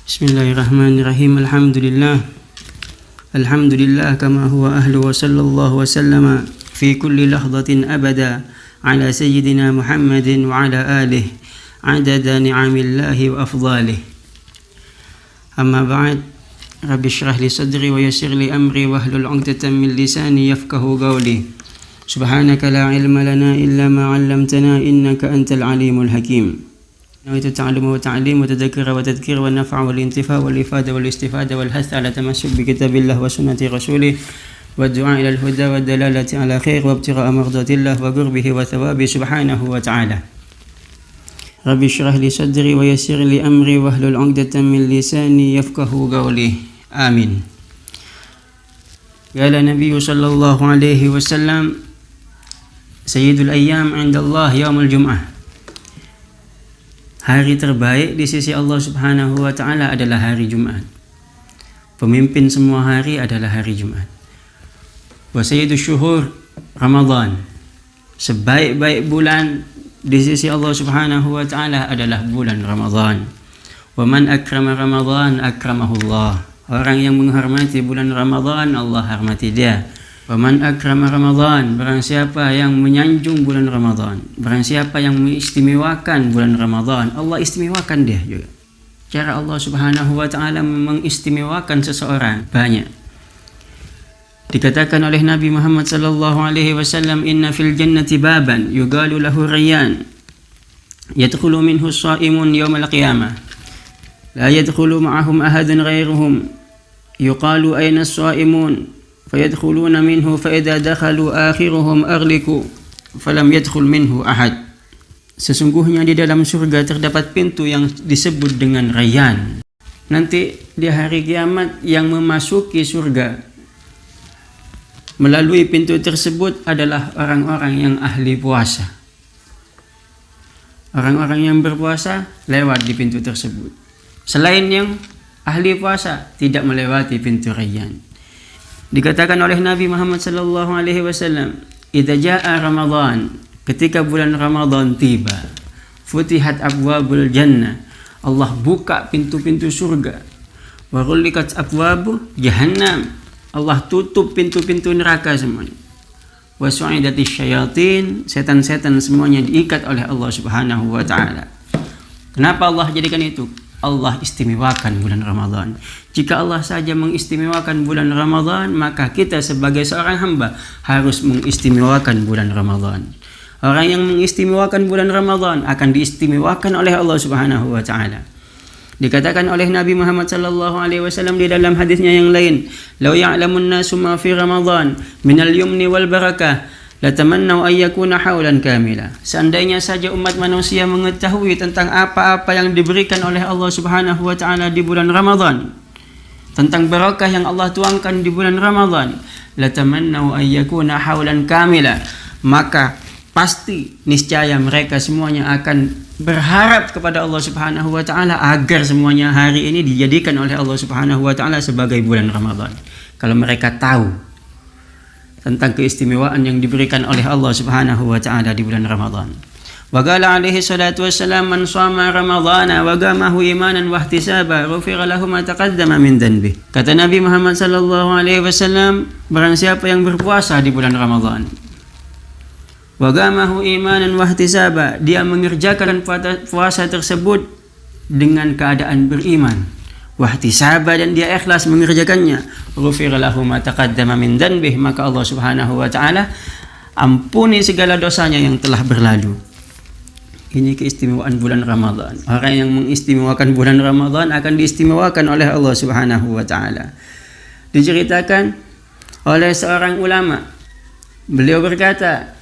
Bismillahirrahmanirrahim. Alhamdulillah kama huwa ahlu wa sallallahu wa sallama fi kulli lahzatin abada ala sayyidina Muhammadin wa ala alihi adada ni'amillahi wa afdalih. Amma ba'd. Rabbi shrah li sadri wa yassir li amri wa hlul 'uqdatam min lisani yafqahu qawli. Subhanaka la ilma lana illa ma 'allamtana innaka antal alimul hakim. نويت التعلم والتعليم وتذكر وتذكير والنفع والانتفاع والإفادة والاستفادة والحث على تمسك بكتاب الله وسنة رسوله والدعاء إلى الهدى والدلالة على خير وابتغاء مرضات الله وقربه وثوابه سبحانه وتعالى. رب اشرح لي صدري ويسر لي أمري واحلل عقدة من لساني يفقه قولي آمين. قال النبي صلى الله عليه وسلم سيد الأيام عند الله يوم الجمعة. Hari terbaik di sisi Allah Subhanahu wa Ta'ala adalah hari Jumat. Pemimpin semua hari adalah hari Jumat. Wa sayyidus syuhur Ramadan. Sebaik-baik bulan di sisi Allah Subhanahu wa Ta'ala adalah bulan Ramadan. Wa man akrama Ramadan akramahullah. Orang yang menghormati bulan Ramadan, Allah hormati dia. Wa man akrama Ramadan, barang siapa yang menyanjung bulan Ramadan, barang siapa yang mengistimewakan bulan Ramadan, Allah istimewakan dia juga. Cara Allah Subhanahu wa Ta'ala mengistimewakan seseorang banyak. Dikatakan oleh Nabi Muhammad sallallahu alaihi wasallam, inna fil jannati baban yuqalu lahu Rayyan yadkhulu minhu as-sha'imun yawmal qiyamah la yadkhulu ma'ahum ahadun ghairuhum yuqalu ayna as-sha'imun فيدخلون منه فإذا دخلوا آخرهم أغلقوا فلم يدخل منه أحد. Sesungguhnya di dalam surga terdapat pintu yang disebut dengan Rayyan. Nanti di hari kiamat yang memasuki surga melalui pintu tersebut adalah orang-orang yang ahli puasa. Orang-orang yang berpuasa lewat di pintu tersebut. Selain yang ahli puasa tidak melewati pintu Rayyan. Dikatakan oleh Nabi Muhammad sallallahu alaihi wasallam, "Idza jaa Ramadan," ketika bulan Ramadan tiba, "Futihat abwabul jannah," Allah buka pintu-pintu surga. "Wa ghulliqat abwabu jahannam," Allah tutup pintu-pintu neraka semuanya. "Wa su'idatis syayatin," setan-setan semuanya diikat oleh Allah Subhanahu wa Ta'ala. Kenapa Allah jadikan itu? Allah istimewakan bulan Ramadan. Jika Allah saja mengistimewakan bulan Ramadan, maka kita sebagai seorang hamba harus mengistimewakan bulan Ramadan. Orang yang mengistimewakan bulan Ramadan akan diistimewakan oleh Allah Subhanahu wa Ta'ala. Dikatakan oleh Nabi Muhammad sallallahu alaihi wasallam di dalam hadisnya yang lain, "Lau ya'lamun nasu ma fi Ramadan minal yumni wal barakah latamannau ayyakuna haulan kamila." Seandainya saja umat manusia mengetahui tentang apa-apa yang diberikan oleh Allah Subhanahu wa Ta'ala di bulan Ramadan, tentang barakah yang Allah tuangkan di bulan Ramadan, latamannau ayyakuna haulan kamila, maka pasti niscaya mereka semuanya akan berharap kepada Allah Subhanahu wa Ta'ala agar semuanya hari ini dijadikan oleh Allah Subhanahu wa Ta'ala sebagai bulan Ramadan. Kalau mereka tahu tentang keistimewaan yang diberikan oleh Allah Subhanahu wa Ta'ala di bulan Ramadan. Wa qala alaihi salatu wassalam, "Man shama ramadhana wa qamahu imanan wa ihtisaba ghufira lahu ma taqaddama min dhanbi." Kata Nabi Muhammad sallallahu alaihi wasallam, barang siapa yang berpuasa di bulan Ramadan, wa qamahu imanan wa ihtisaba, dia mengerjakan puasa tersebut dengan keadaan beriman, wahtisaba, dan dia ikhlas mengerjakannya, ghufira lahu ma taqaddama min dhanbihi, maka Allah Subhanahu wa Ta'ala ampuni segala dosanya yang telah berlalu. Ini keistimewaan bulan Ramadan. Orang yang mengistimewakan bulan Ramadan akan diistimewakan oleh Allah Subhanahu wa Ta'ala. Diceritakan oleh seorang ulama, beliau berkata,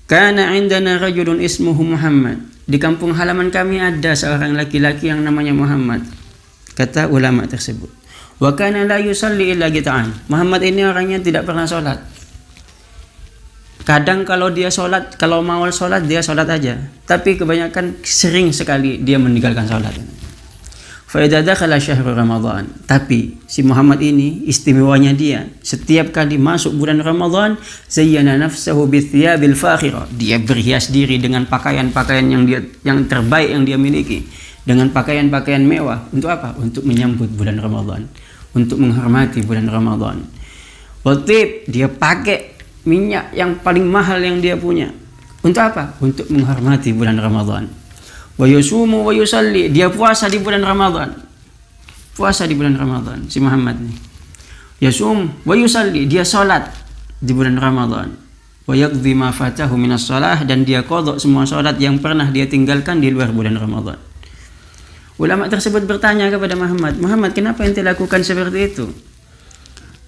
"Kana indana rajulun ismuhu Muhammad." Di kampung halaman kami ada seorang laki-laki yang namanya Muhammad. Kata ulama tersebut, "Wa kana la yusalli illa qita'an." Muhammad ini orangnya tidak pernah sholat. Kadang kalau dia sholat, kalau mau sholat dia sholat aja, tapi kebanyakan sering sekali dia meninggalkan sholat. Fa idza dakhala syahrul Ramadan, tapi si Muhammad ini istimewanya dia, setiap kali masuk bulan Ramadan, zayyana nafsahu bithiyabil fakhirah, dia berhias diri dengan pakaian-pakaian yang terbaik yang dia miliki. dengan pakaian-pakaian mewah. Untuk apa? Untuk menyambut bulan Ramadan, untuk menghormati bulan Ramadan. Watib, dia pakai minyak yang paling mahal yang dia punya. Untuk apa? Untuk menghormati bulan Ramadan. Wa yusumu wa yusalli, dia puasa di bulan Ramadan. Puasa di bulan Ramadan si Muhammad nih. Yasum wa yusalli, dia salat di bulan Ramadan. Wa yaqdi ma fatahu minas shalah, dan dia qadha semua salat yang pernah dia tinggalkan di luar bulan Ramadan. Ulama tersebut bertanya kepada Muhammad, "Muhammad, kenapa ente lakukan seperti itu?"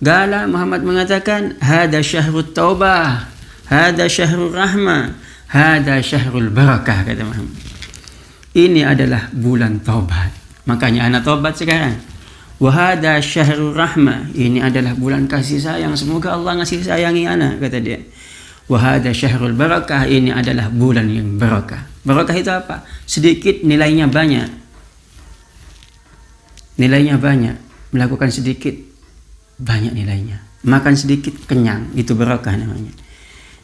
Gala Muhammad mengatakan, "Hada syahrut taubah, hada syahrul rahmah, hada syahrul barakah," kata Muhammad. Ini adalah bulan taubat. Makanya anak taubat sekarang. Wa hada syahrul rahmah, ini adalah bulan kasih sayang. Semoga Allah ngasih sayangi anak, kata dia. Wa hada syahrul barakah, ini adalah bulan yang barakah. Barakah itu apa? Sedikit nilainya banyak. Nilainya banyak. Melakukan sedikit banyak nilainya. Makan sedikit kenyang, itu barakah namanya.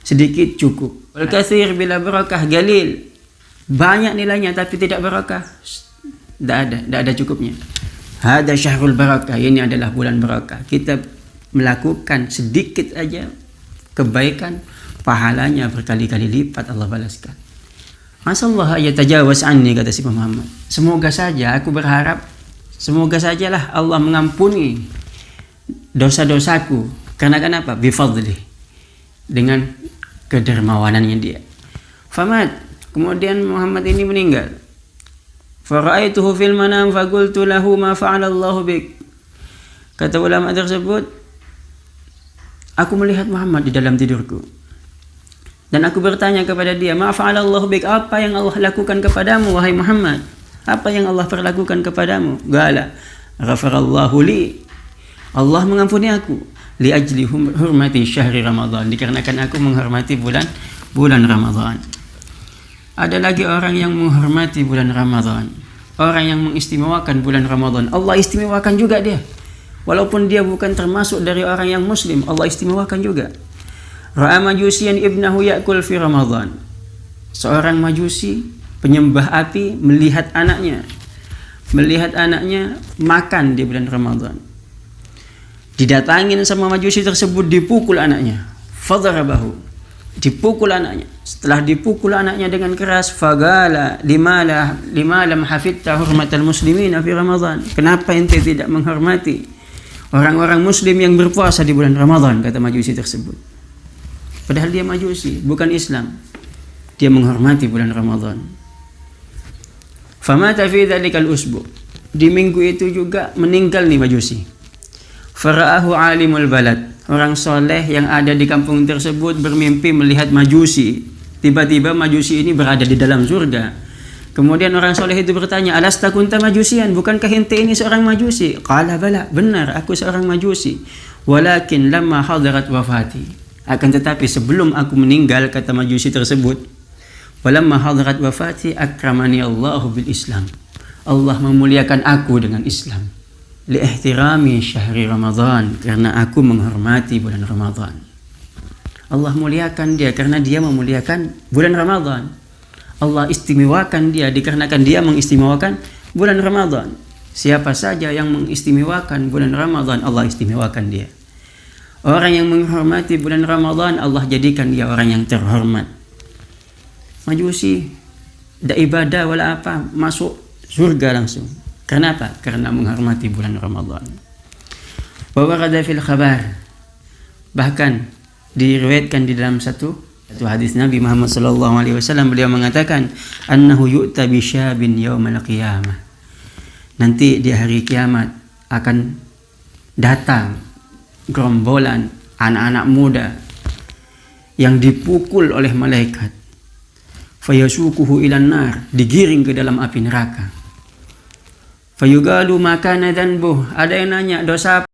Sedikit cukup. Wal katsir bila barakah galil. Banyak nilainya tapi tidak barakah. Tidak ada cukupnya. Hada syahrul barakah, ini adalah bulan barakah. Kita melakukan sedikit aja kebaikan, pahalanya berkali-kali lipat Allah balaskan. Masallah yatajawaz anni, kata si Muhammad. Semoga saja aku berharap, semoga sajalah Allah mengampuni dosa-dosaku. Karena kenapa? Bifadli, dengan kedermawanannya dia. Famat, kemudian Muhammad ini meninggal. Fara'aituhu fil manam faqultu lahu ma fa'ala Allahu bik. Kata ulama tersebut, aku melihat Muhammad di dalam tidurku. Dan aku bertanya kepada dia, "Ma fa'ala Allahu bik?" Apa yang Allah lakukan kepadamu wahai Muhammad? Apa yang Allah perlakukan kepadamu? Gala, ghafarallahu li. Allah mengampuni aku li ajli hurmati syahri Ramadan, dikarenakan aku menghormati bulan Ramadan. Ada lagi orang yang menghormati bulan Ramadan, orang yang mengistimewakan bulan Ramadan. Allah istimewakan juga dia. Walaupun dia bukan termasuk dari orang yang muslim, Allah istimewakan juga. Ra'a majusiyan ibnahu ya'kul fi Ramadan. Seorang majusi, penyembah api, melihat anaknya makan di bulan Ramadan. Didatangin sama majusi tersebut, dipukul anaknya. Fadharabahu, dipukul anaknya. Setelah dipukul anaknya dengan keras, fagala lima lam hafidta hurmatal muslimin fi Ramadan. Kenapa ente tidak menghormati orang-orang muslim yang berpuasa di bulan Ramadan, kata majusi tersebut. Padahal dia majusi, bukan Islam. Dia menghormati bulan Ramadan. Famata fi dzalikal usbu. Di minggu itu juga meninggal nih majusi. Fara'ahu alimul balad. Orang soleh yang ada di kampung tersebut bermimpi melihat majusi. Tiba-tiba majusi ini berada di dalam surga. Kemudian orang soleh itu bertanya, "Alasta kunta majusian? Bukankah ente ini seorang majusi?" Qala bala, benar aku seorang majusi. Walakin lamma hadarat wafati. Akan tetapi sebelum aku meninggal, kata majusi tersebut, walamma hadarat wafati akramani Allahu bil Islam. Allah memuliakan aku dengan Islam. Liihtirami syahri Ramadan, karena aku menghormati bulan Ramadan. Allah muliakan dia karena dia memuliakan bulan Ramadan. Allah istimewakan dia dikarenakan dia mengistimewakan bulan Ramadan. Siapa saja yang mengistimewakan bulan Ramadan, Allah istimewakan dia. Orang yang menghormati bulan Ramadan, Allah jadikan dia orang yang terhormat. Majusi, tidak ibadah wala apa, masuk surga langsung. Kenapa? Karena menghormati bulan Ramadan. Wa warada fil khabar, bahkan diriwayatkan di dalam satu hadis Nabi Muhammad sallallahu alaihi wasallam, beliau mengatakan, annahu yu'ta bi syabin yaumal qiyamah. Nanti di hari kiamat akan datang gerombolan anak-anak muda yang dipukul oleh malaikat. Fayasukuhu ilan nar, digiring ke dalam api neraka. Fayugalu makana dzanbuh, ada yang nanya dosa